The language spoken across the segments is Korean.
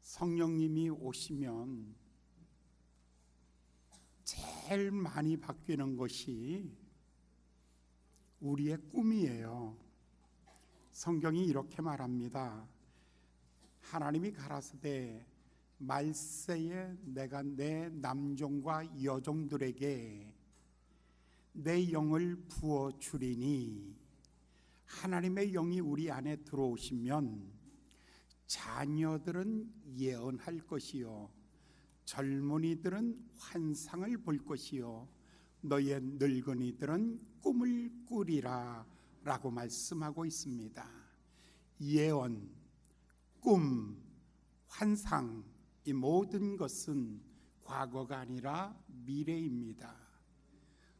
성령님이 오시면 제일 많이 바뀌는 것이 우리의 꿈이에요. 성경이 이렇게 말합니다. 하나님이 가라사대 말세에 내가 내 남종과 여종들에게 내 영을 부어주리니, 하나님의 영이 우리 안에 들어오시면 자녀들은 예언할 것이요, 젊은이들은 환상을 볼 것이요, 너의 늙은이들은 꿈을 꾸리라 라고 말씀하고 있습니다. 예언, 꿈, 환상, 이 모든 것은 과거가 아니라 미래입니다.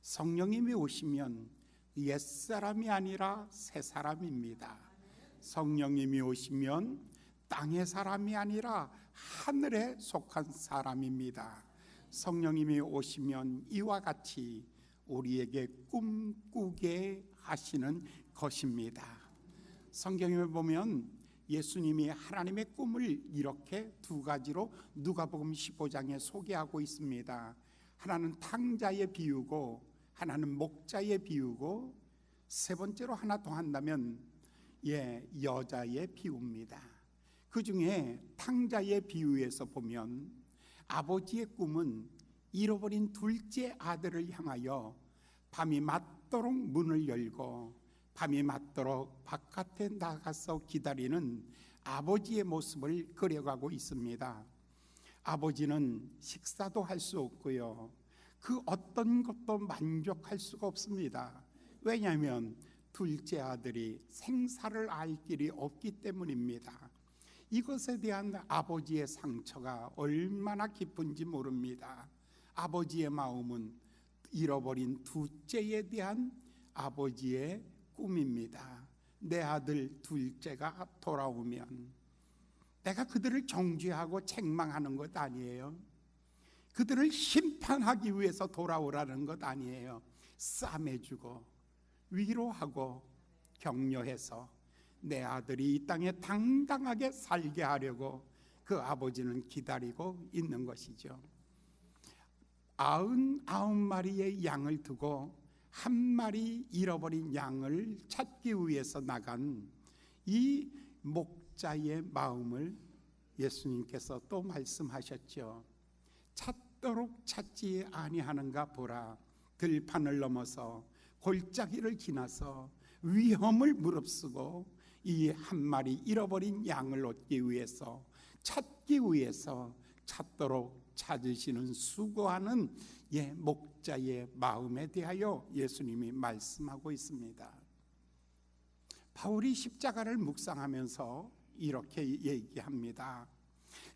성령님이 오시면 옛사람이 아니라 새사람입니다. 성령님이 오시면 땅의 사람이 아니라 하늘에 속한 사람입니다. 성령님이 오시면 이와 같이 우리에게 꿈꾸게 하시는 것입니다. 성경에 보면 예수님이 하나님의 꿈을 이렇게 두 가지로 누가복음 15장에 소개하고 있습니다. 하나는 탕자에 비유고, 하나는 목자에 비유고, 세 번째로 하나 더 한다면 여자에 비유입니다. 그 중에 탕자의 비유에서 보면 아버지의 꿈은 잃어버린 둘째 아들을 향하여 밤이 맞도록 문을 열고 밤이 맞도록 바깥에 나가서 기다리는 아버지의 모습을 그려가고 있습니다. 아버지는 식사도 할 수 없고요, 그 어떤 것도 만족할 수가 없습니다. 왜냐하면 둘째 아들이 생사를 알 길이 없기 때문입니다. 이것에 대한 아버지의 상처가 얼마나 깊은지 모릅니다. 아버지의 마음은 잃어버린 둘째에 대한 아버지의 꿈입니다. 내 아들 둘째가 돌아오면 내가 그들을 정죄하고 책망하는 것 아니에요. 그들을 심판하기 위해서 돌아오라는 것 아니에요. 싸매주고 위로하고 격려해서 내 아들이 이 땅에 당당하게 살게 하려고 그 아버지는 기다리고 있는 것이죠. 99마리의 양을 두고 한 마리 잃어버린 양을 찾기 위해서 나간 이 목자의 마음을 예수님께서 또 말씀하셨죠. 찾도록 찾지 아니하는가 보라. 들판을 넘어서 골짜기를 지나서 위험을 무릅쓰고 이 한 마리 잃어버린 양을 얻기 위해서, 찾기 위해서 찾도록 찾으시는 수고하는 목자의 마음에 대하여 예수님이 말씀하고 있습니다. 바울이 십자가를 묵상하면서 이렇게 얘기합니다.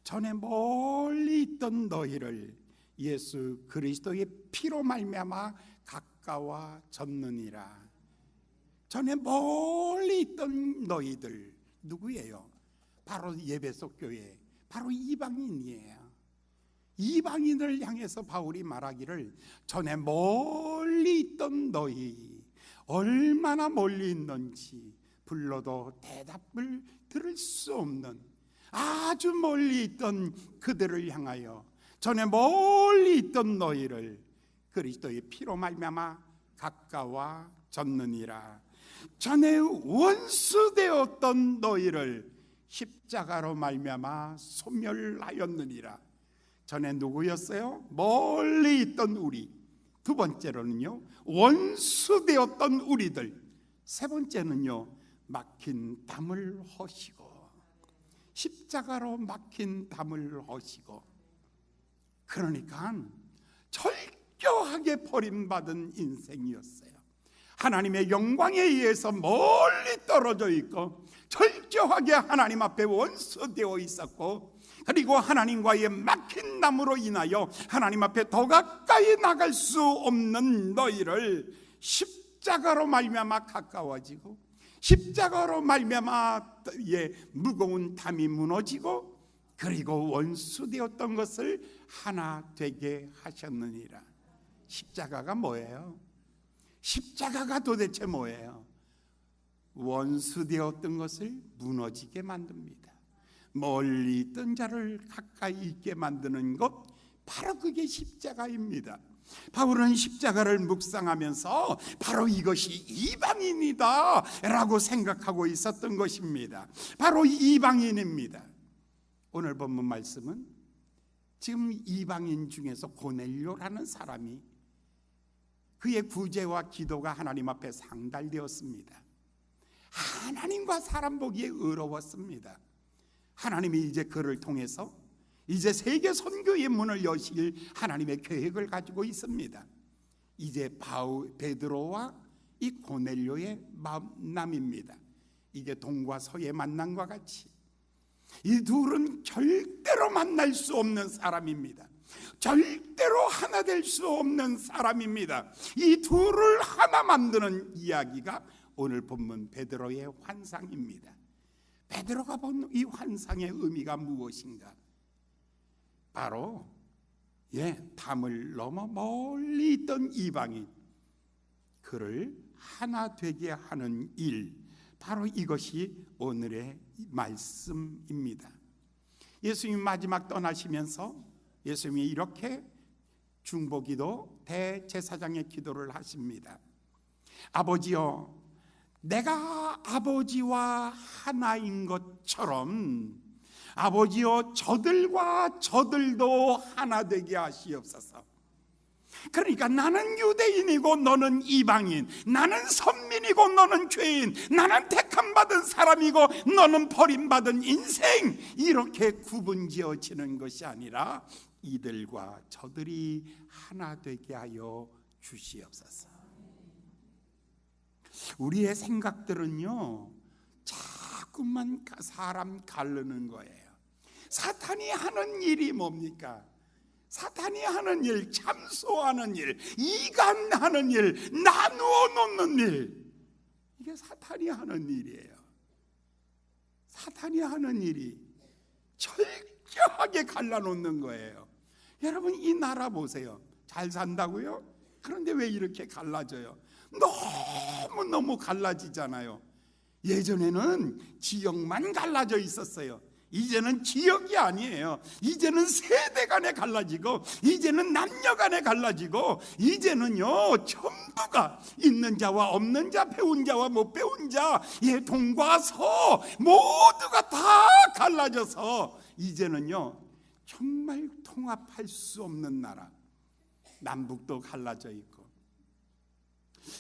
전에 멀리 있던 너희를 예수 그리스도의 피로 말미암아 가까워졌느니라. 전에 멀리 있던 너희들 누구예요? 바로 예배소 교회, 바로 이방인이에요. 이방인을 향해서 바울이 말하기를 전에 멀리 있던 너희, 얼마나 멀리 있는지 불러도 대답을 들을 수 없는 아주 멀리 있던 그들을 향하여 전에 멀리 있던 너희를 그리스도의 피로 말미암아 가까워졌느니라. 전에 원수되었던 너희를 십자가로 말미암아 소멸하였느니라. 전에 누구였어요? 멀리 있던 우리. 두 번째로는요, 원수되었던 우리들. 세 번째는요, 막힌 담을 허시고, 십자가로 막힌 담을 허시고. 그러니까 철저하게 버림받은 인생이었어요. 하나님의 영광에 의해서 멀리 떨어져 있고 철저하게 하나님 앞에 원수되어 있었고, 그리고 하나님과의 막힌 담으로 인하여 하나님 앞에 더 가까이 나갈 수 없는 너희를 십자가로 말미암아 가까워지고, 십자가로 말미암아 무거운 담이 무너지고, 그리고 원수되었던 것을 하나 되게 하셨느니라. 십자가가 뭐예요? 십자가가 도대체 뭐예요? 원수 되었던 것을 무너지게 만듭니다. 멀리 있던 자를 가까이 있게 만드는 것, 바로 그게 십자가입니다. 바울은 십자가를 묵상하면서 바로 이것이 이방인이다 라고 생각하고 있었던 것입니다. 바로 이방인입니다. 오늘 본문 말씀은 지금 이방인 중에서 고넬료라는 사람이 그의 구제와 기도가 하나님 앞에 상달되었습니다. 하나님과 사람 보기에 의로웠습니다. 하나님이 이제 그를 통해서 이제 세계 선교의 문을 여실 하나님의 계획을 가지고 있습니다. 이제 베드로와 이 고넬료의 만남입니다. 이게 동과 서의 만남과 같이 이 둘은 절대로 만날 수 없는 사람입니다. 절대로 하나 될 수 없는 사람입니다. 이 둘을 하나 만드는 이야기가 오늘 본문 베드로의 환상입니다. 베드로가 본 이 환상의 의미가 무엇인가? 바로 담을 넘어 멀리 있던 이방인, 그를 하나 되게 하는 일, 바로 이것이 오늘의 말씀입니다. 예수님 마지막 떠나시면서 예수님이 이렇게 중보기도 대제사장의 기도를 하십니다. 아버지여, 내가 아버지와 하나인 것처럼 아버지여 저들과 저들도 하나 되게 하시옵소서. 그러니까 나는 유대인이고 너는 이방인, 나는 선민이고 너는 죄인, 나는 택함받은 사람이고 너는 버림받은 인생, 이렇게 구분지어지는 것이 아니라 이들과 저들이 하나 되게 하여 주시옵소서. 우리의 생각들은요 자꾸만 사람 가르는 거예요. 사탄이 하는 일이 뭡니까? 사탄이 하는 일, 참소하는 일, 이간하는 일, 나누어 놓는 일, 이게 사탄이 하는 일이에요. 사탄이 하는 일이 철저하게 갈라놓는 거예요. 여러분, 이 나라 보세요. 잘 산다고요? 그런데 왜 이렇게 갈라져요? 너무너무 갈라지잖아요. 예전에는 지역만 갈라져 있었어요. 이제는 지역이 아니에요. 이제는 세대 간에 갈라지고, 이제는 남녀 간에 갈라지고, 이제는요 전부가 있는 자와 없는 자, 배운 자와 못 배운 자, 동과 서 모두가 다 갈라져서 이제는요 정말 통합할 수 없는 나라, 남북도 갈라져 있고,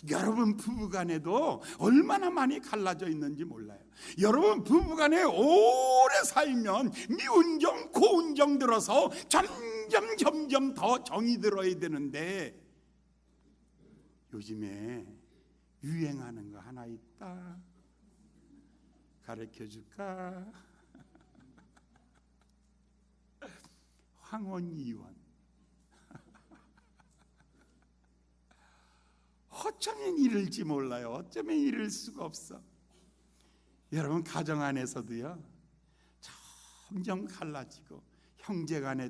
여러분 부부간에도 얼마나 많이 갈라져 있는지 몰라요. 여러분 부부간에 오래 살면 미운 정 고운 정 들어서 점점 더 정이 들어야 되는데, 요즘에 유행하는 거 하나 있다. 가르쳐 줄까? 황혼이혼. 어쩌면 이럴지 몰라요. 어쩌면 이럴 수가 없어. 여러분 가정 안에서도요 점점 갈라지고, 형제간에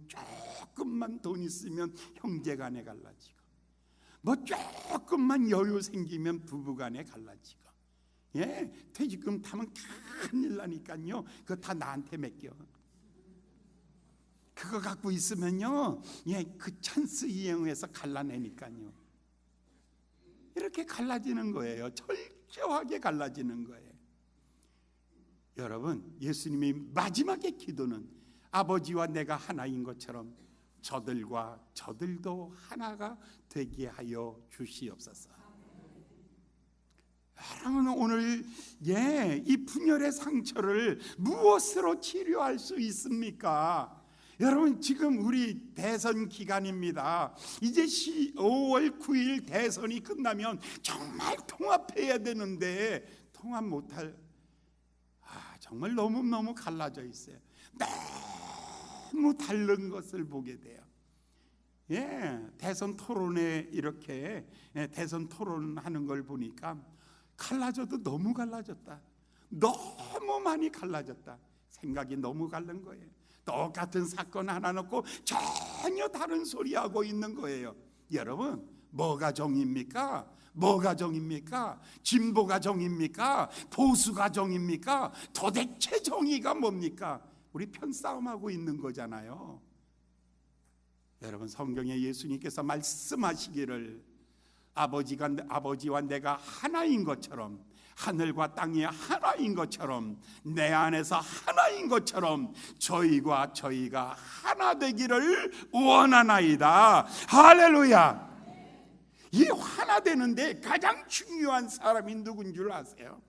조금만 돈 있으면 형제간에 갈라지고, 뭐 조금만 여유 생기면 부부간에 갈라지고, 퇴직금 타면 큰일 나니까요 그거 다 나한테 맡겨. 그거 갖고 있으면요 그 찬스 이용해서 갈라내니까요. 이렇게 갈라지는 거예요. 철저하게 갈라지는 거예요. 여러분, 예수님이 마지막의 기도는 아버지와 내가 하나인 것처럼 저들과 저들도 하나가 되게 하여 주시옵소서. 여러분, 오늘 이 분열의 상처를 무엇으로 치료할 수 있습니까? 여러분, 지금 우리 대선 기간입니다. 이제 5월 9일 대선이 끝나면 정말 통합해야 되는데 통합 못할, 정말 너무너무 갈라져 있어요. 너무 다른 것을 보게 돼요. 대선 토론에 이렇게 대선 토론하는 걸 보니까 갈라져도 너무 갈라졌다. 너무 많이 갈라졌다. 생각이 너무 갈른 거예요. 똑같은 사건 하나 놓고 전혀 다른 소리 하고 있는 거예요. 여러분, 뭐가 정입니까? 뭐가 정입니까? 진보가 정입니까? 보수가 정입니까? 도대체 정의가 뭡니까? 우리 편싸움하고 있는 거잖아요. 여러분, 성경에 예수님께서 말씀하시기를 아버지와 내가 하나인 것처럼, 하늘과 땅이 하나인 것처럼, 내 안에서 하나인 것처럼 저희가 하나 되기를 원하나이다. 할렐루야. 이 하나 되는데 가장 중요한 사람이 누군 줄 아세요?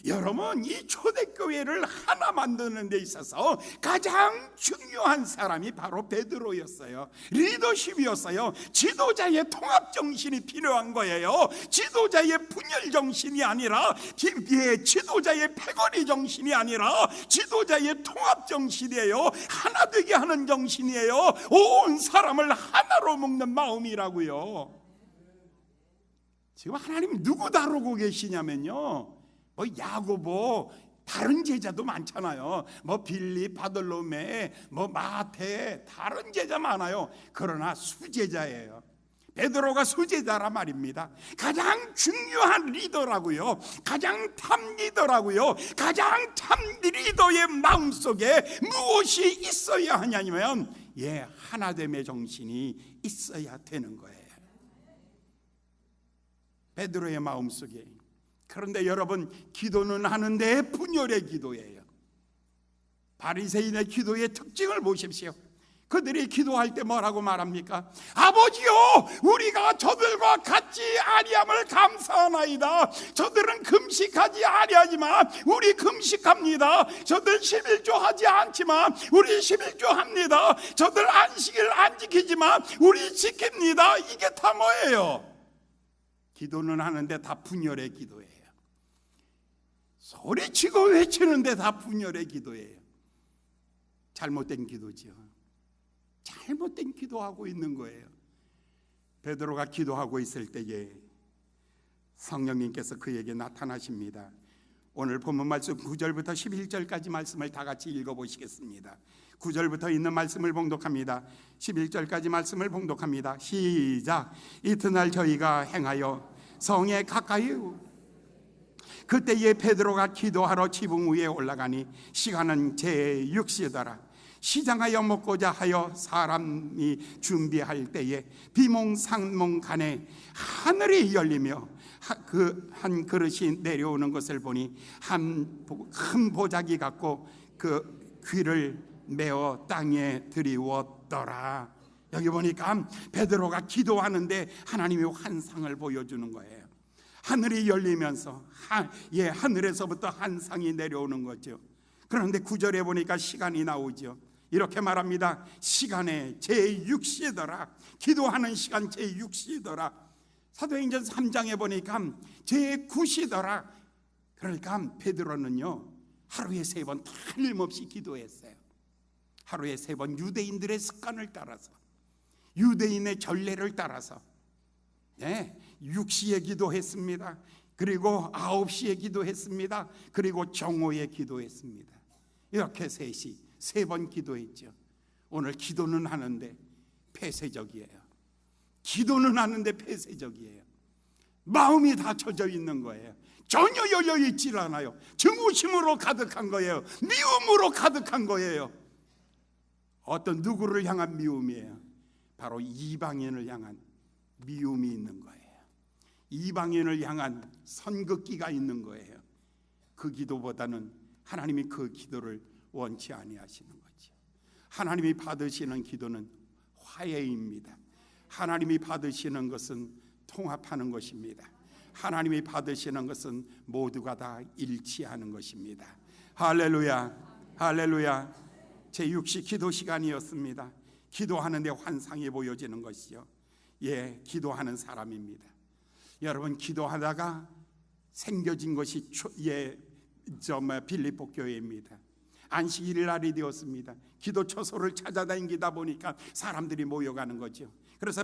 여러분, 이 초대교회를 하나 만드는 데 있어서 가장 중요한 사람이 바로 베드로였어요. 리더십이었어요. 지도자의 통합정신이 필요한 거예요. 지도자의 분열정신이 아니라, 지도자의 패거리 정신이 아니라 지도자의 통합정신이에요. 하나 되게 하는 정신이에요. 온 사람을 하나로 묶는 마음이라고요. 지금 하나님 누구 다루고 계시냐면요, 야고보, 다른 제자도 많잖아요. 빌립, 바돌로메, 마태, 다른 제자 많아요. 그러나 수제자예요. 베드로가 수제자라 말입니다. 가장 중요한 리더라고요. 가장 탑 리더라고요. 가장 탑 리더의 마음속에 무엇이 있어야 하냐면 하나됨의 정신이 있어야 되는 거예요. 베드로의 마음속에. 그런데 여러분, 기도는 하는데 분열의 기도예요. 바리새인의 기도의 특징을 보십시오. 그들이 기도할 때 뭐라고 말합니까? 아버지요, 우리가 저들과 같이 아니함을 감사하나이다. 저들은 금식하지 아니하지만 우리 금식합니다. 저들 11조 하지 않지만 우리 11조 합니다. 저들 안식일 안 지키지만 우리 지킵니다. 이게 다 뭐예요? 기도는 하는데 다 분열의 기도예요. 소리치고 외치는데 다 분열의 기도예요. 잘못된 기도죠. 잘못된 기도하고 있는 거예요. 베드로가 기도하고 있을 때에 성령님께서 그에게 나타나십니다. 오늘 본문 말씀 9절부터 11절까지 말씀을 다 같이 읽어보시겠습니다. 9절부터 있는 말씀을 봉독합니다. 11절까지 말씀을 봉독합니다. 시작. 이튿날 저희가 행하여 성에 가까이 그때에 베드로가 기도하러 지붕 위에 올라가니 시간은 제6시더라. 시장하여 먹고자 하여 사람이 준비할 때에 비몽사몽간에 하늘이 열리며 그 한 그릇이 내려오는 것을 보니 큰 보자기 같고 그 귀를 메어 땅에 들이웠더라. 여기 보니까 베드로가 기도하는데 하나님이 환상을 보여주는 거예요. 하늘이 열리면서 하늘에서부터 환상이 내려오는 거죠. 그런데 9절에 보니까 시간이 나오죠. 이렇게 말합니다. 시간에 제6시더라. 기도하는 시간 제6시더라. 사도행전 3장에 보니까 제9시더라. 그러니까 베드로는요, 하루에 3번 틀림없이 기도했어요. 하루에 3번 유대인들의 습관을 따라서, 유대인의 전례를 따라서 6시에 기도했습니다. 그리고 9시에 기도했습니다. 그리고 정오에 기도했습니다. 이렇게 3번 기도했죠. 오늘 기도는 하는데 폐쇄적이에요. 기도는 하는데 폐쇄적이에요. 마음이 닫혀져 있는 거예요. 전혀 열려있질 않아요. 증오심으로 가득한 거예요. 미움으로 가득한 거예요. 어떤 누구를 향한 미움이에요? 바로 이방인을 향한 미움이 있는 거예요. 이방인을 향한 선긋기가 있는 거예요. 그 기도보다는 하나님이 그 기도를 원치 아니하시는 거죠. 하나님이 받으시는 기도는 화해입니다. 하나님이 받으시는 것은 통합하는 것입니다. 하나님이 받으시는 것은 모두가 다 일치하는 것입니다. 할렐루야, 할렐루야. 제6시 기도 시간이었습니다. 기도하는데 환상이 보여지는 것이요, 기도하는 사람입니다. 여러분, 기도하다가 생겨진 것이 빌립보 교회입니다. 안식일 날이 되었습니다. 기도 처소를 찾아다니다 보니까 사람들이 모여가는 거죠. 그래서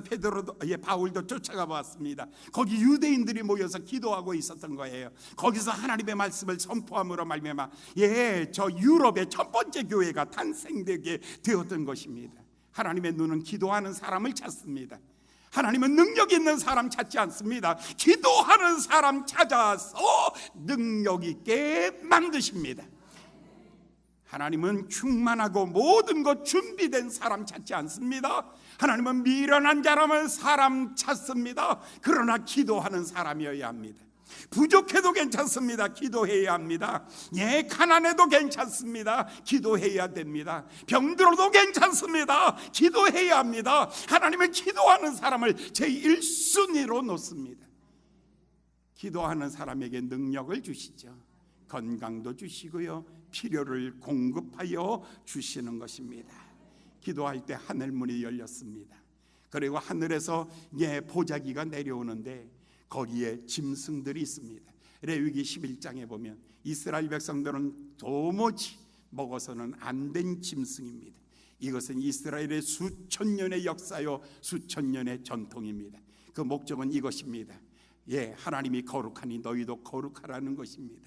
바울도 쫓아가 봤습니다. 거기 유대인들이 모여서 기도하고 있었던 거예요. 거기서 하나님의 말씀을 선포함으로 말미암아 저 유럽의 첫 번째 교회가 탄생되게 되었던 것입니다. 하나님의 눈은 기도하는 사람을 찾습니다. 하나님은 능력 있는 사람 찾지 않습니다. 기도하는 사람 찾아서 능력 있게 만드십니다. 하나님은 충만하고 모든 것 준비된 사람 찾지 않습니다. 하나님은 미련한 사람 찾습니다. 그러나 기도하는 사람이어야 합니다. 부족해도 괜찮습니다. 기도해야 합니다. 가난해도 괜찮습니다. 기도해야 됩니다. 병들어도 괜찮습니다. 기도해야 합니다. 하나님은 기도하는 사람을 제1순위로 놓습니다. 기도하는 사람에게 능력을 주시죠. 건강도 주시고요, 필요를 공급하여 주시는 것입니다. 기도할 때 하늘문이 열렸습니다. 그리고 하늘에서 보자기가 내려오는데 거기에 짐승들이 있습니다. 레위기 11장에 보면 이스라엘 백성들은 도무지 먹어서는 안 된 짐승입니다. 이것은 이스라엘의 수천 년의 역사요, 수천 년의 전통입니다. 그 목적은 이것입니다. 하나님이 거룩하니 너희도 거룩하라는 것입니다.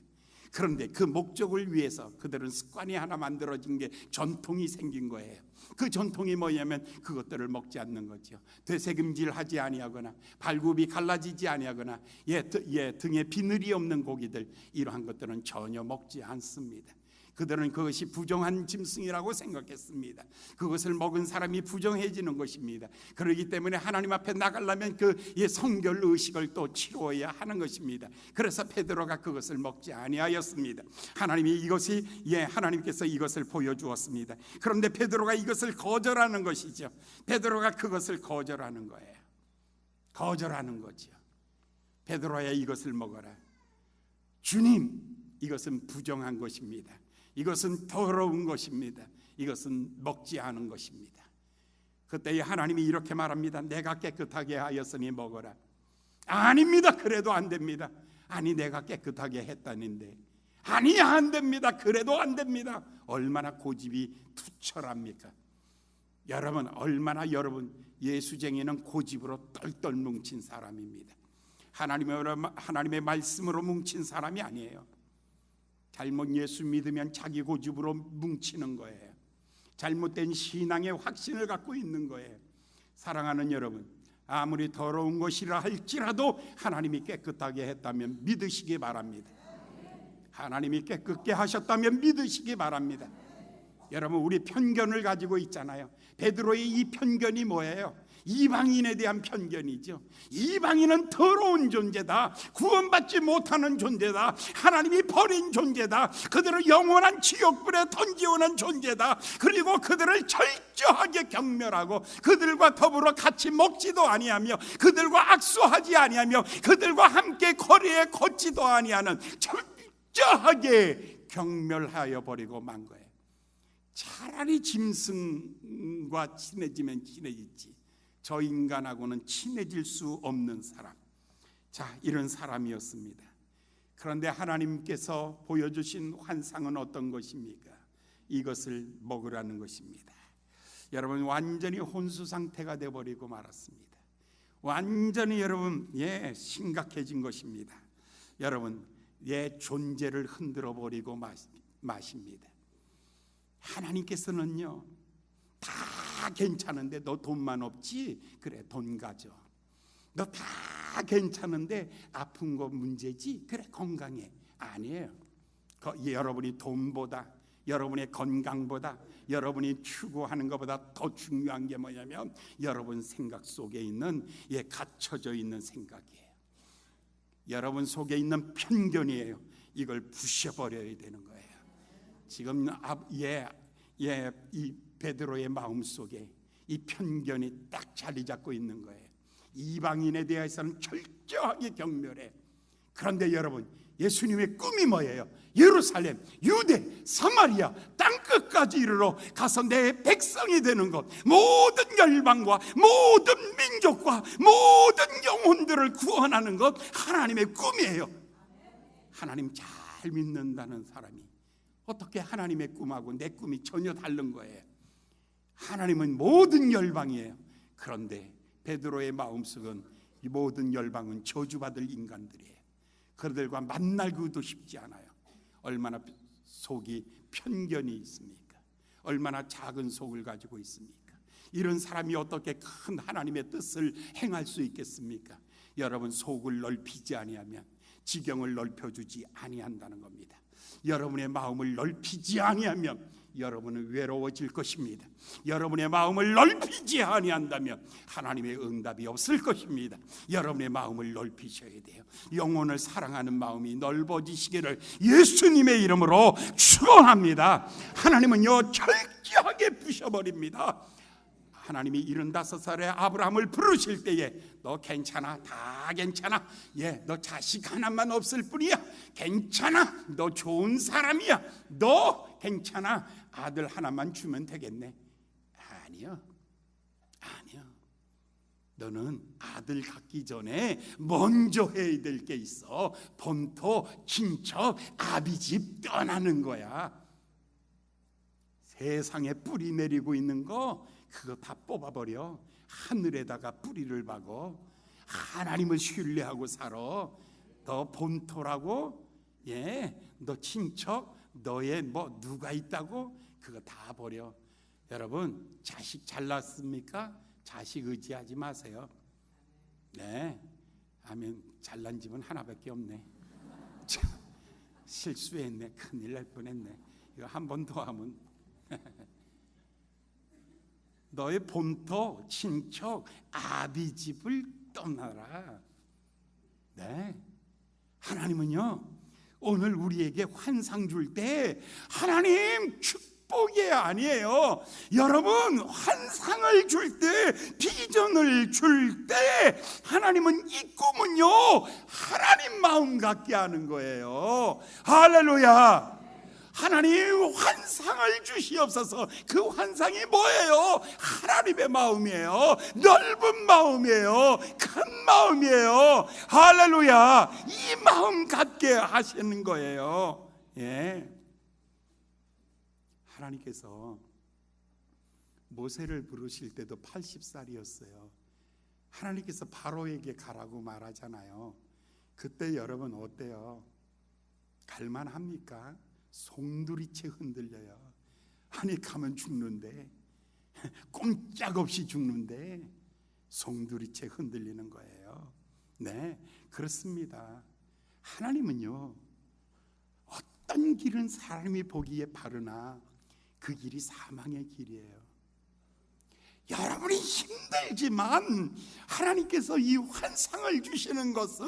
그런데 그 목적을 위해서 그들은 습관이 하나 만들어진 게 전통이 생긴 거예요. 그 전통이 뭐냐면 그것들을 먹지 않는 거죠. 되새김질하지 아니하거나 발굽이 갈라지지 아니하거나 등에 비늘이 없는 고기들, 이러한 것들은 전혀 먹지 않습니다. 그들은 그것이 부정한 짐승이라고 생각했습니다. 그것을 먹은 사람이 부정해지는 것입니다. 그렇기 때문에 하나님 앞에 나가려면 그 성결 의식을 또 치루어야 하는 것입니다. 그래서 베드로가 그것을 먹지 아니하였습니다. 하나님께서 이것을 보여주었습니다. 그런데 베드로가 이것을 거절하는 것이죠. 베드로가 그것을 거절하는 거예요. 거절하는 거죠. 베드로야, 이것을 먹어라. 주님, 이것은 부정한 것입니다. 이것은 더러운 것입니다. 이것은 먹지 않은 것입니다. 그때 하나님이 이렇게 말합니다. 내가 깨끗하게 하였으니 먹어라. 아닙니다. 그래도 안 됩니다. 아니, 내가 깨끗하게 했다는데. 아니, 안 됩니다. 그래도 안 됩니다. 얼마나 고집이 투철합니까? 여러분 예수쟁이는 고집으로 똘똘 뭉친 사람입니다. 하나님의 말씀으로 뭉친 사람이 아니에요. 잘못 예수 믿으면 자기 고집으로 뭉치는 거예요. 잘못된 신앙의 확신을 갖고 있는 거예요. 사랑하는 여러분, 아무리 더러운 것이라 할지라도 하나님이 깨끗하게 했다면 믿으시기 바랍니다. 하나님이 깨끗게 하셨다면 믿으시기 바랍니다. 여러분, 우리 편견을 가지고 있잖아요. 베드로의 이 편견이 뭐예요? 이방인에 대한 편견이죠. 이방인은 더러운 존재다, 구원받지 못하는 존재다, 하나님이 버린 존재다, 그들을 영원한 지옥불에 던지오는 존재다. 그리고 그들을 철저하게 경멸하고 그들과 더불어 같이 먹지도 아니하며 그들과 악수하지 아니하며 그들과 함께 거리에 걷지도 아니하는, 철저하게 경멸하여 버리고 만 거예요. 차라리 짐승과 친해지면 친해지지, 저 인간하고는 친해질 수 없는 사람. 이런 사람이었습니다. 그런데 하나님께서 보여주신 환상은 어떤 것입니까? 이것을 먹으라는 것입니다. 여러분, 완전히 혼수 상태가 되어버리고 말았습니다. 완전히 심각해진 것입니다. 여러분, 존재를 흔들어 버리고 마십니다. 하나님께서는요, 다 괜찮은데 너 돈만 없지? 그래, 돈 가져. 너 다 괜찮은데 아픈 거 문제지? 그래, 건강해. 아니에요. 여러분이 돈보다, 여러분의 건강보다, 여러분이 추구하는 것보다 더 중요한 게 뭐냐면 여러분 생각 속에 있는 갇혀져 있는 생각이에요. 여러분 속에 있는 편견이에요. 이걸 부셔버려야 되는 거예요. 지금 이 베드로의 마음속에 이 편견이 딱 자리 잡고 있는 거예요. 이방인에 대해서는 철저하게 경멸해. 그런데 여러분, 예수님의 꿈이 뭐예요? 예루살렘, 유대, 사마리아 땅끝까지 이르러 가서 내 백성이 되는 것, 모든 열방과 모든 민족과 모든 영혼들을 구원하는 것, 하나님의 꿈이에요. 하나님 잘 믿는다는 사람이 어떻게 하나님의 꿈하고 내 꿈이 전혀 다른 거예요? 하나님은 모든 열방이에요. 그런데 베드로의 마음속은 이 모든 열방은 저주받을 인간들이에요. 그들과 만나기도 쉽지 않아요. 얼마나 속이 편견이 있습니까? 얼마나 작은 속을 가지고 있습니까? 이런 사람이 어떻게 큰 하나님의 뜻을 행할 수 있겠습니까? 여러분, 속을 넓히지 아니하면 지경을 넓혀주지 아니한다는 겁니다. 여러분의 마음을 넓히지 아니하면 여러분은 외로워질 것입니다. 여러분의 마음을 넓히지 아니한다면 하나님의 응답이 없을 것입니다. 여러분의 마음을 넓히셔야 돼요. 영혼을 사랑하는 마음이 넓어지시기를 예수님의 이름으로 축원합니다. 하나님은요, 철저하게 부셔버립니다. 하나님이 75살에 아브라함을 부르실 때에 너 괜찮아, 다 괜찮아, 너 자식 하나만 없을 뿐이야, 괜찮아, 너 좋은 사람이야, 너 괜찮아, 아들 하나만 주면 되겠네. 아니요, 너는 아들 갖기 전에 먼저 해야 될 게 있어. 본토, 친척, 아비집 떠나는 거야. 세상에 뿌리 내리고 있는 거 그거 다 뽑아버려. 하늘에다가 뿌리를 박어. 하나님을 신뢰하고 살아. 너 본토라고, 너 친척, 너의 뭐 누가 있다고 그거 다 버려. 여러분, 자식 잘났습니까? 자식 의지하지 마세요. 네, 아멘. 잘난 집은 하나밖에 없네. 참, 실수했네. 큰일 날 뻔했네. 이거 한 번 더 하면 너의 본토, 친척, 아비집을 떠나라. 네, 하나님은요, 오늘 우리에게 환상 줄 때 하나님 축복이 아니에요. 여러분, 환상을 줄 때, 비전을 줄 때 하나님은 이 꿈은요, 하나님 마음 같게 하는 거예요. 할렐루야. 하나님 환상을 주시옵소서. 그 환상이 뭐예요? 하나님의 마음이에요. 넓은 마음이에요. 큰 마음이에요. 할렐루야. 이 마음 갖게 하시는 거예요. 하나님께서 모세를 부르실 때도 80살이었어요. 하나님께서 바로에게 가라고 말하잖아요. 그때 여러분 어때요? 갈만합니까? 송두리째 흔들려요. 아니, 가면 죽는데, 꼼짝없이 죽는데 송두리째 흔들리는 거예요. 네, 그렇습니다. 하나님은요, 어떤 길은 사람이 보기에 바르나 그 길이 사망의 길이에요. 여러분이 힘들지만 하나님께서 이 환상을 주시는 것은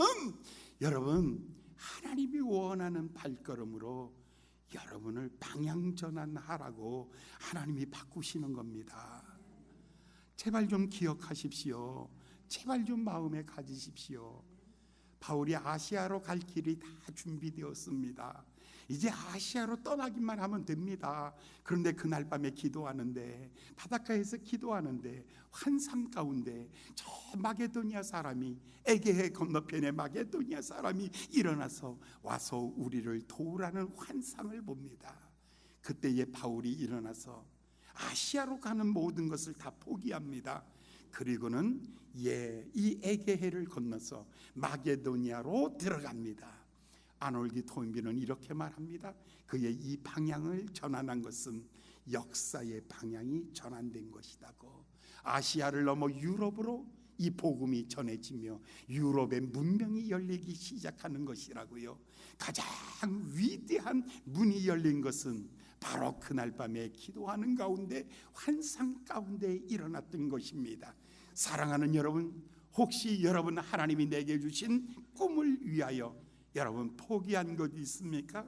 여러분, 하나님이 원하는 발걸음으로 여러분을 방향 전환하라고 하나님이 바꾸시는 겁니다. 제발 좀 기억하십시오. 제발 좀 마음에 가지십시오. 바울이 아시아로 갈 길이 다 준비되었습니다. 이제 아시아로 떠나기만 하면 됩니다. 그런데 그날 밤에 기도하는데, 바닷가에서 기도하는데 환상 가운데 저 마게도니아 사람이, 에게해 건너편의 마게도니아 사람이 일어나서 와서 우리를 도우라는 환상을 봅니다. 그때에 바울이 일어나서 아시아로 가는 모든 것을 다 포기합니다. 그리고는 이 에게해를 건너서 마게도니아로 들어갑니다. 아놀드 토인비는 이렇게 말합니다. 그의 이 방향을 전환한 것은 역사의 방향이 전환된 것이라고. 아시아를 넘어 유럽으로 이 복음이 전해지며 유럽의 문명이 열리기 시작하는 것이라고요. 가장 위대한 문이 열린 것은 바로 그날 밤에 기도하는 가운데, 환상 가운데 일어났던 것입니다. 사랑하는 여러분, 혹시 여러분 하나님이 내게 주신 꿈을 위하여 여러분 포기한 것 있습니까?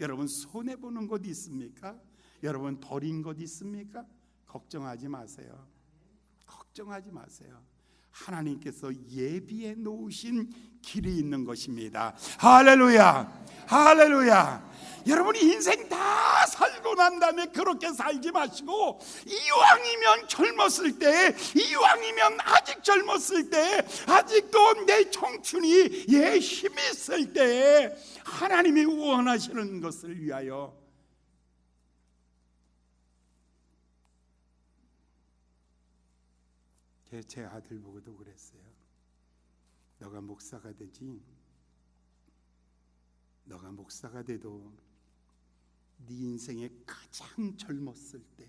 여러분 손해보는 것 있습니까? 여러분 버린 것 있습니까? 걱정하지 마세요. 걱정하지 마세요. 하나님께서 예비해 놓으신 길이 있는 것입니다. 할렐루야, 할렐루야. 여러분이 인생 다 살고 난 다음에 그렇게 살지 마시고, 이왕이면 젊었을 때, 이왕이면 아직 젊었을 때, 아직도 내 청춘이 힘이 있을 때 하나님이 원하시는 것을 위하여 제 아들 보고도 그랬어요. 너가 목사가 되지, 너가 목사가 돼도 네 인생에 가장 젊었을 때,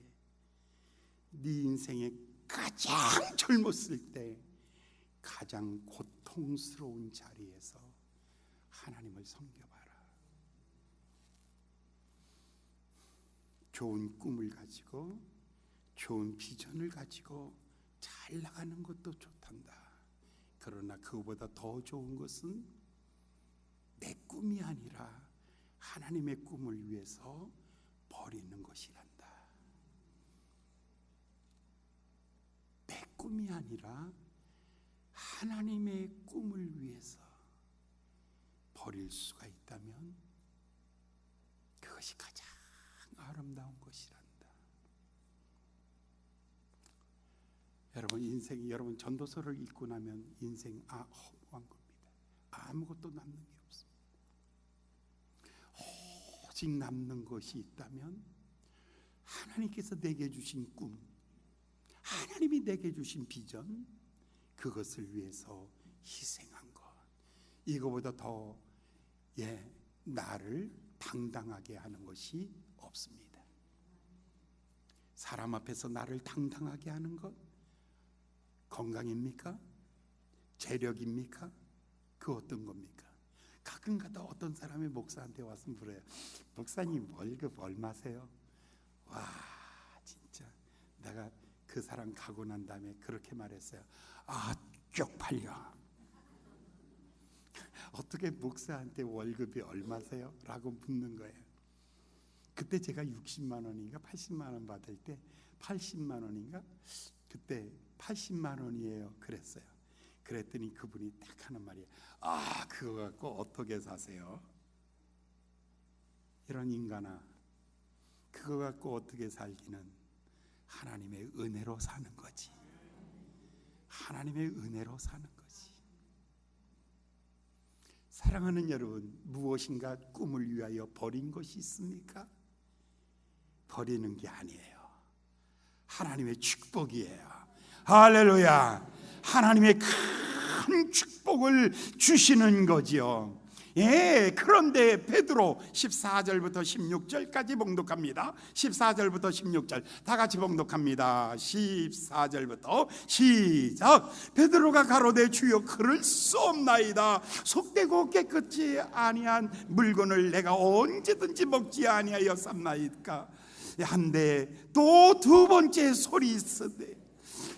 네 인생에 가장 젊었을 때 가장 고통스러운 자리에서 하나님을 섬겨봐라. 좋은 꿈을 가지고 좋은 비전을 가지고 잘 나가는 것도 좋단다. 그러나 그거보다 더 좋은 것은 내 꿈이 아니라 하나님의 꿈을 위해서 버리는 것이란다. 내 꿈이 아니라 하나님의 꿈을 위해서 버릴 수가 있다면 그것이 가장 아름다운 것이란다. 여러분 전도서를 읽고 나면 인생 허무한 겁니다. 아무것도 남는 게 없습니다. 오직 남는 것이 있다면 하나님께서 내게 주신 꿈, 하나님이 내게 주신 비전, 그것을 위해서 희생한 것, 이거보다 더 나를 당당하게 하는 것이 없습니다. 사람 앞에서 나를 당당하게 하는 것, 건강입니까? 재력입니까? 그 어떤 겁니까? 가끔가다 어떤 사람이 목사한테 와서 물어요. 목사님 월급 얼마세요? 와, 진짜 내가 그 사람 가고 난 다음에 그렇게 말했어요. 쪽팔려. 어떻게 목사한테 월급이 얼마세요? 라고 묻는 거예요. 그때 제가 60만 원인가 80만 원 받을 때 80만 원인가 그때 80만 원이에요 그랬어요. 그랬더니 그분이 딱 하는 말이에요. 그거 갖고 어떻게 사세요? 이런 인간아, 그거 갖고 어떻게 살기는 하나님의 은혜로 사는 거지. 하나님의 은혜로 사는 거지. 사랑하는 여러분, 무엇인가 꿈을 위하여 버린 것이 있습니까? 버리는 게 아니에요. 하나님의 축복이에요. 할렐루야. 하나님의 큰 축복을 주시는 거지요. 그런데 베드로 14절부터 16절까지 봉독합니다. 14절부터 16절 다 같이 봉독합니다. 14절부터 시작. 베드로가 가로되 주여 그럴 수 없나이다. 속되고 깨끗이 아니한 물건을 내가 언제든지 먹지 아니하여 삼나이까. 한데 또 두 번째 소리 있으되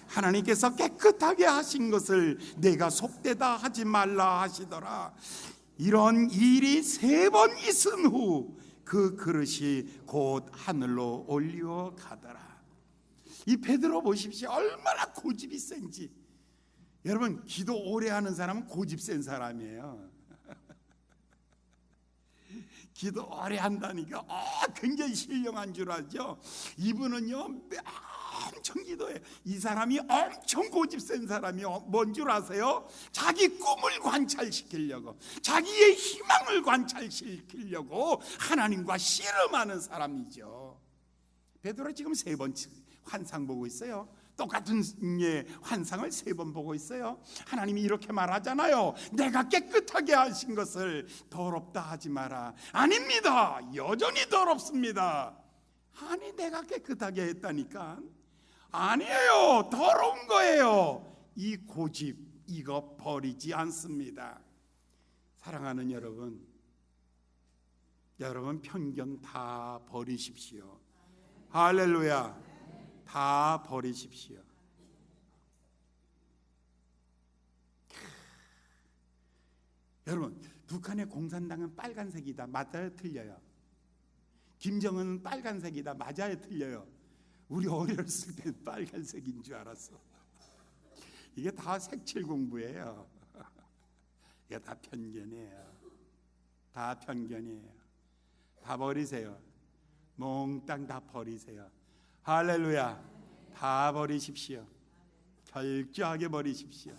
하나님께서 깨끗하게 하신 것을 내가 속되다 하지 말라 하시더라. 이런 일이 3번 있은 후 그 그릇이 곧 하늘로 올리어 가더라. 이 베드로 보십시오. 얼마나 고집이 센지. 여러분, 기도 오래 하는 사람은 고집 센 사람이에요. 기도 오래 한다니까 굉장히 신령한 줄 알죠. 이분은요 엄청 기도해. 이 사람이 엄청 고집 센 사람이요. 뭔 줄 아세요? 자기 꿈을 관찰시키려고, 자기의 희망을 관찰시키려고 하나님과 씨름하는 사람이죠. 베드로 지금 3번 환상 보고 있어요. 똑같은 환상을 3번 보고 있어요. 하나님이 이렇게 말하잖아요. 내가 깨끗하게 하신 것을 더럽다 하지 마라. 아닙니다. 여전히 더럽습니다. 아니, 내가 깨끗하게 했다니까. 아니에요. 더러운 거예요. 이 고집, 이거 버리지 않습니다. 사랑하는 여러분, 편견 다 버리십시오. 할렐루야. 다 버리십시오. 여러분, 북한의 공산당은 빨간색이다. 맞아요? 틀려요? 김정은은 빨간색이다. 맞아요? 틀려요? 우리 어렸을 때 빨간색인 줄 알았어. 이게 다 색칠 공부예요. 이게 다 편견이에요. 다 편견이에요. 다 버리세요. 몽땅 다 버리세요. 할렐루야. 다 버리십시오. 철저하게 버리십시오.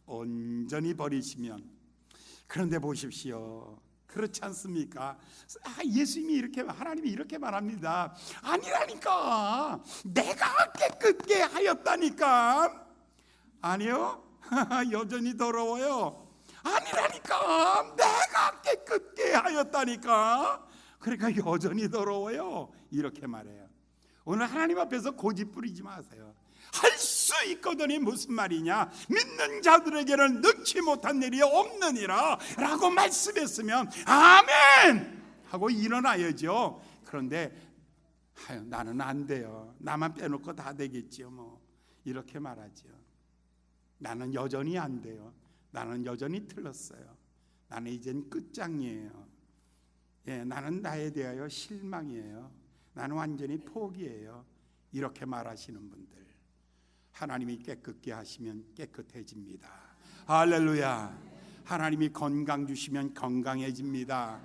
온전히 버리시면. 그런데 보십시오. 그렇지 않습니까? 예수님이 하나님이 이렇게 말합니다. 아니라니까. 내가 깨끗게 하였다니까. 아니요. 여전히 더러워요. 아니라니까. 내가 깨끗게 하였다니까. 그러니까 여전히 더러워요. 이렇게 말해요. 오늘 하나님 앞에서 고집 부리지 마세요. 할 수 있거든이 무슨 말이냐? 믿는 자들에게는 능치 못한 일이 없느니라 라고 말씀했으면 아멘 하고 일어나야죠. 그런데 나는 안 돼요. 나만 빼놓고 다 되겠지요 뭐 이렇게 말하죠. 나는 여전히 안 돼요. 나는 여전히 틀렸어요. 나는 이젠 끝장이에요. 예, 나는 나에 대하여 실망이에요. 나는 완전히 포기해요. 이렇게 말하시는 분들, 하나님이 깨끗게 하시면 깨끗해집니다. 할렐루야. 하나님이 건강 주시면 건강해집니다.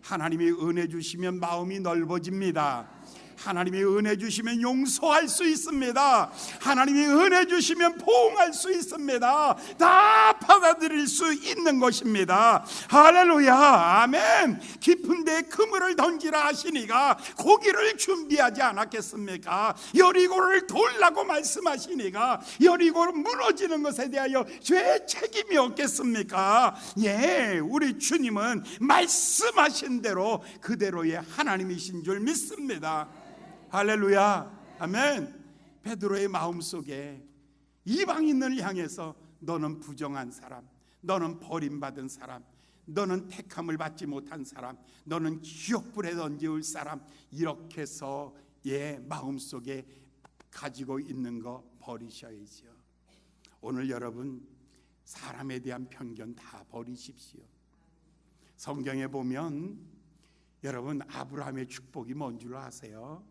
하나님이 은혜 주시면 마음이 넓어집니다. 하나님이 은혜 주시면 용서할 수 있습니다. 하나님이 은혜 주시면 포옹할 수 있습니다. 다 받아들일 수 있는 것입니다. 할렐루야. 아멘. 깊은 데에 그물을 던지라 하시니가 고기를 준비하지 않았겠습니까? 여리고를 돌라고 말씀하시니가 여리고 무너지는 것에 대하여 죄의 책임이 없겠습니까? 예, 우리 주님은 말씀하신 대로 그대로의 하나님이신 줄 믿습니다. 할렐루야. 아멘. 베드로의 마음속에 이방인을 향해서 너는 부정한 사람, 너는 버림받은 사람, 너는 택함을 받지 못한 사람, 너는 지옥불에 던지울 사람, 이렇게 해서 마음속에 가지고 있는 거 버리셔야죠. 오늘 여러분 사람에 대한 편견 다 버리십시오. 성경에 보면 여러분 아브라함의 축복이 뭔 줄 아세요?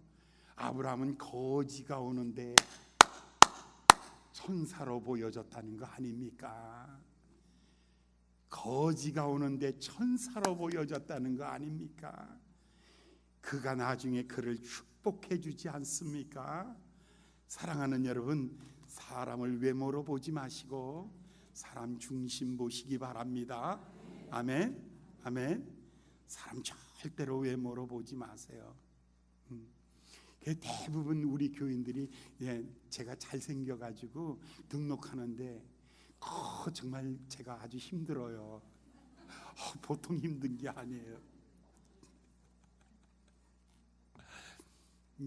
아브라함은 거지가 오는데 천사로 보여졌다는 거 아닙니까? 거지가 오는데 천사로 보여졌다는 거 아닙니까? 그가 나중에 그를 축복해 주지 않습니까? 사랑하는 여러분, 사람을 외모로 보지 마시고 사람 중심 보시기 바랍니다. 아멘. 아멘. 사람 절대로 외모로 보지 마세요. 대부분 우리 교인들이 제가 잘생겨가지고 등록하는데 정말 제가 아주 힘들어요. 보통 힘든 게 아니에요.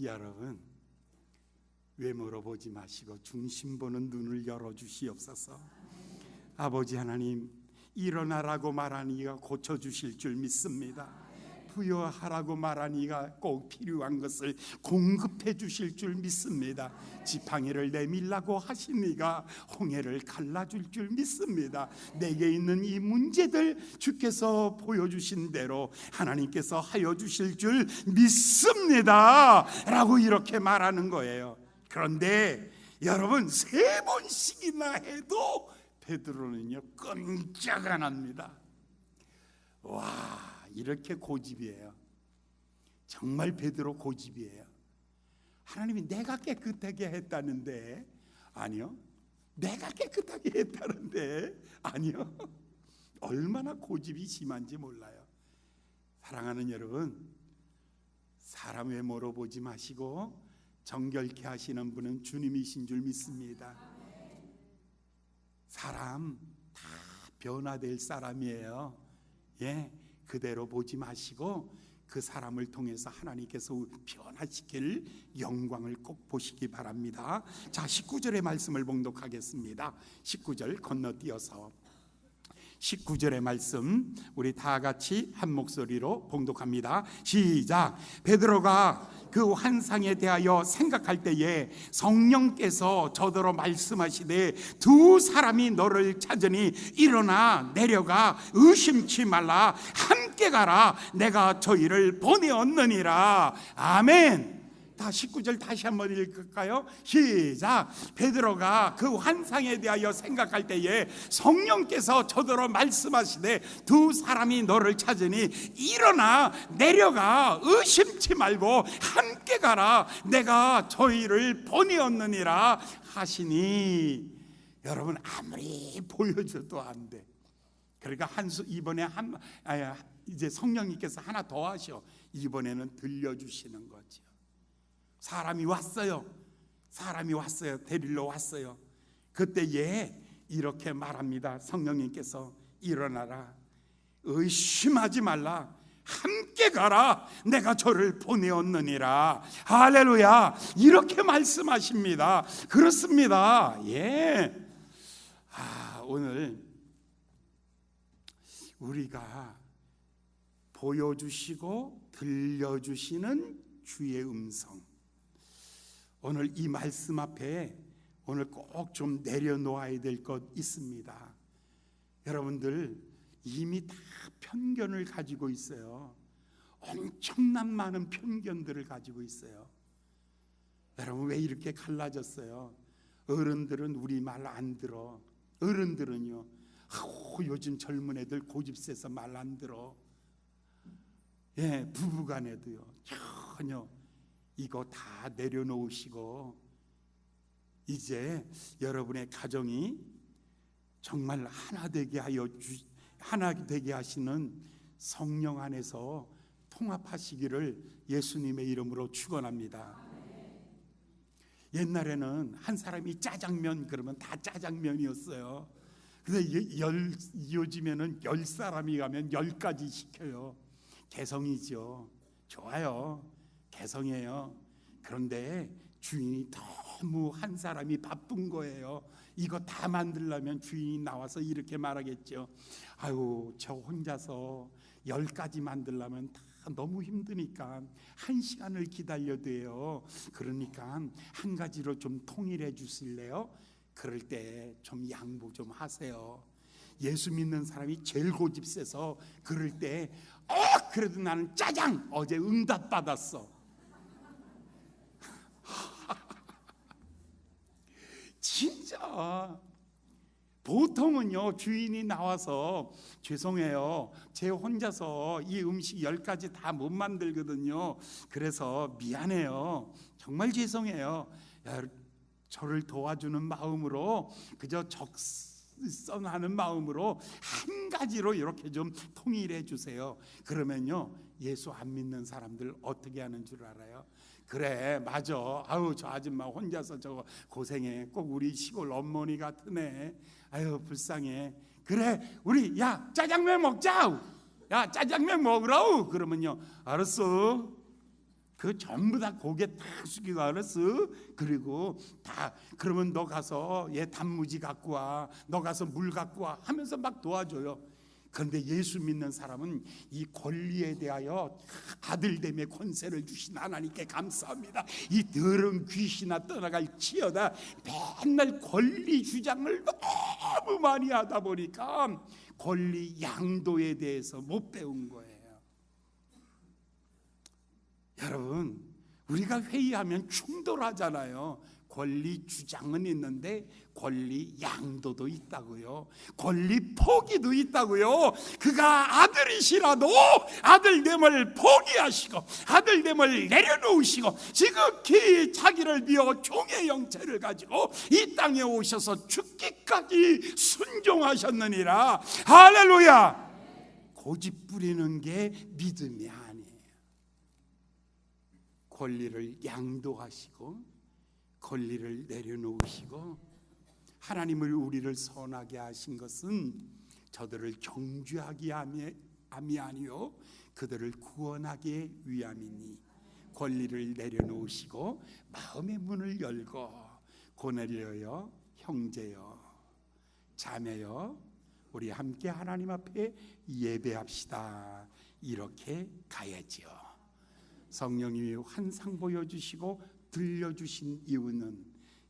여러분 외모로 보지 마시고 중심 보는 눈을 열어주시옵소서. 아버지 하나님, 일어나라고 말하니가 고쳐주실 줄 믿습니다. 부여하라고 말하니가 꼭 필요한 것을 공급해 주실 줄 믿습니다. 지팡이를 내밀라고 하시니가 홍해를 갈라줄 줄 믿습니다. 내게 있는 이 문제들 주께서 보여주신 대로 하나님께서 하여 주실 줄 믿습니다 라고 이렇게 말하는 거예요. 그런데 여러분 3번씩이나 해도 베드로는요 꼼짝 안 합니다. 와, 이렇게 고집이에요. 정말 베드로 고집이에요. 하나님이 내가 깨끗하게 했다는데 아니요. 내가 깨끗하게 했다는데 아니요. 얼마나 고집이 심한지 몰라요. 사랑하는 여러분, 사람 외모로 보지 마시고 정결케 하시는 분은 주님이신 줄 믿습니다. 사람 다 변화될 사람이에요. 예, 그대로 보지 마시고 그 사람을 통해서 하나님께서 변화시킬 영광을 꼭 보시기 바랍니다. 자, 19절의 말씀을 봉독하겠습니다. 19절 건너뛰어서 19절의 말씀 우리 다 같이 한 목소리로 봉독합니다. 시작. 베드로가 그 환상에 대하여 생각할 때에 성령께서 저더러 말씀하시되 두 사람이 너를 찾으니 일어나 내려가 의심치 말라 함께 가라 내가 저희를 보내었느니라. 아멘. 다 19절 다시 한번 읽을까요? 시작. 베드로가 그 환상에 대하여 생각할 때에 성령께서 저더러 말씀하시되 두 사람이 너를 찾으니 일어나 내려가 의심치 말고 함께 가라 내가 저희를 보내었느니라 하시니. 여러분 아무리 보여줘도 안 돼. 그러니까 이번에 이제 성령님께서 하나 더 하셔. 이번에는 들려주시는 거죠. 사람이 왔어요. 데리러 왔어요. 그때에 이렇게 말합니다. 성령님께서 일어나라 의심하지 말라 함께 가라, 내가 저를 보내었느니라. 할렐루야. 이렇게 말씀하십니다. 그렇습니다. 예. 오늘 우리가 보여주시고 들려주시는 주의 음성, 오늘 이 말씀 앞에 오늘 꼭 좀 내려놓아야 될 것 있습니다. 여러분들 이미 다 편견을 가지고 있어요. 엄청난 많은 편견들을 가지고 있어요. 여러분 왜 이렇게 갈라졌어요? 어른들은 우리 말 안 들어. 어른들은요, 요즘 젊은 애들 고집세서 말 안 들어. 예, 부부간에도요, 전혀 이거 다 내려놓으시고 이제 여러분의 가정이 정말 하나 되게 하시는 성령 안에서 통합하시기를 예수님의 이름으로 축원합니다. 옛날에는 한 사람이 짜장면 그러면 다 짜장면이었어요. 근데 요즘에는 10사람이 가면 10가지 시켜요. 개성이죠. 좋아요. 개성이에요. 그런데 주인이 너무 한 사람이 바쁜 거예요. 이거 다 만들려면 주인이 나와서 이렇게 말하겠죠. 아유, 저 혼자서 10가지 만들려면 다 너무 힘드니까 1시간을 기다려야 돼요. 그러니까 한 가지로 좀 통일해 주실래요? 그럴 때 좀 양보 좀 하세요. 예수 믿는 사람이 제일 고집세서 그럴 때 그래도 나는 짜장 어제 응답 받았어. 진짜 보통은요, 주인이 나와서 죄송해요, 제 혼자서 이 음식 10가지 다 못 만들거든요. 그래서 미안해요. 정말 죄송해요. 저를 도와주는 마음으로, 그저 적선하는 마음으로 한 가지로 이렇게 좀 통일해 주세요. 그러면요, 예수 안 믿는 사람들 어떻게 하는 줄 알아요? 그래, 맞아. 아유, 저 아줌마 혼자서 저거 고생해. 꼭 우리 시골 어머니 같으네. 아유, 불쌍해. 그래, 우리 야 짜장면 먹자. 야 짜장면 먹으라우. 그러면요, 알았어. 그 전부 다 고개 탁 숙이고 알았어. 그리고 다 그러면 너 가서 얘 단무지 갖고 와. 너 가서 물 갖고 와 하면서 막 도와줘요. 그런데 예수 믿는 사람은 이 권리에 대하여 아들됨의 권세를 주신 하나님께 감사합니다. 이 더러운 귀신아 떠나갈 치여다. 맨날 권리 주장을 너무 많이 하다 보니까 권리 양도에 대해서 못 배운 거예요. 여러분, 우리가 회의하면 충돌하잖아요. 권리 주장은 있는데 권리 양도도 있다고요. 권리 포기도 있다고요. 그가 아들이시라도 아들됨을 포기하시고 아들됨을 내려놓으시고 지극히 자기를 비워 종의 형체를 가지고 이 땅에 오셔서 죽기까지 순종하셨느니라. 할렐루야. 고집 부리는 게 믿음이 아니에요. 권리를 양도하시고 권리를 내려놓으시고, 하나님을 우리를 선하게 하신 것은 저들을 정죄하기 함이 아니요 그들을 구원하기 위함이니, 권리를 내려놓으시고 마음의 문을 열고 고넬료여, 형제여, 자매여, 우리 함께 하나님 앞에 예배합시다. 이렇게 가야지요. 성령님이 환상 보여주시고 들려주신 이유는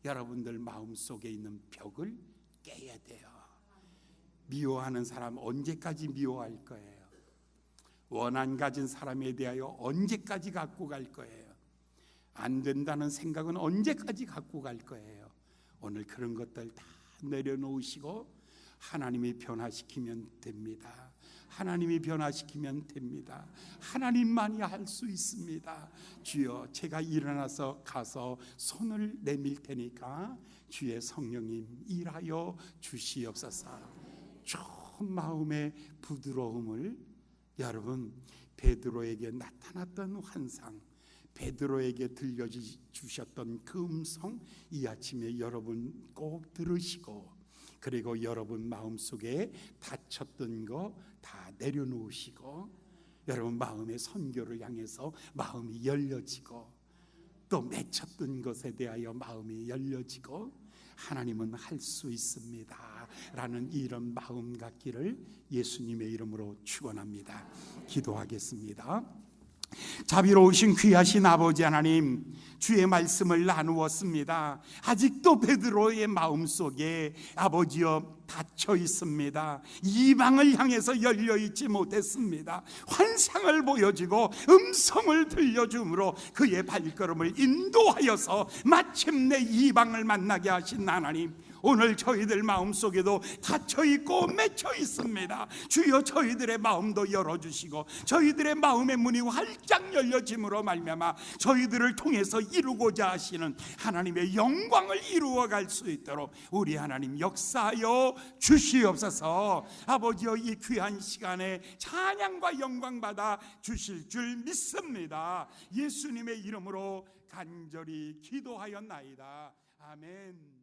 여러분들 마음속에 있는 벽을 깨야 돼요. 미워하는 사람 언제까지 미워할 거예요? 원한 가진 사람에 대하여 언제까지 갖고 갈 거예요? 안 된다는 생각은 언제까지 갖고 갈 거예요? 오늘 그런 것들 다 내려놓으시고 하나님이 변화시키면 됩니다. 하나님이 변화시키면 됩니다. 하나님만이 할 수 있습니다. 주여, 제가 일어나서 가서 손을 내밀 테니까 주의 성령님 일하여 주시옵소서. 좋은 마음의 부드러움을, 여러분, 베드로에게 나타났던 환상, 베드로에게 들려주셨던 그 음성, 이 아침에 여러분 꼭 들으시고, 그리고 여러분 마음속에 다쳤던 거 다 내려놓으시고, 여러분 마음의 선교를 향해서 마음이 열려지고 또 맺혔던 것에 대하여 마음이 열려지고 하나님은 할 수 있습니다 라는 이런 마음 갖기를 예수님의 이름으로 축원합니다. 기도하겠습니다. 자비로우신 귀하신 아버지 하나님, 주의 말씀을 나누었습니다. 아직도 베드로의 마음속에 아버지여 닫혀 있습니다. 이방을 향해서 열려 있지 못했습니다. 환상을 보여주고 음성을 들려줌으로 그의 발걸음을 인도하여서 마침내 이방을 만나게 하신 하나님, 오늘 저희들 마음속에도 닫혀있고 맺혀 있습니다. 주여 저희들의 마음도 열어주시고 저희들의 마음의 문이 활짝 열려짐으로 말미암아 저희들을 통해서 이루고자 하시는 하나님의 영광을 이루어갈 수 있도록 우리 하나님 역사하여 주시옵소서. 아버지여 이 귀한 시간에 찬양과 영광 받아 주실 줄 믿습니다. 예수님의 이름으로 간절히 기도하였나이다. 아멘.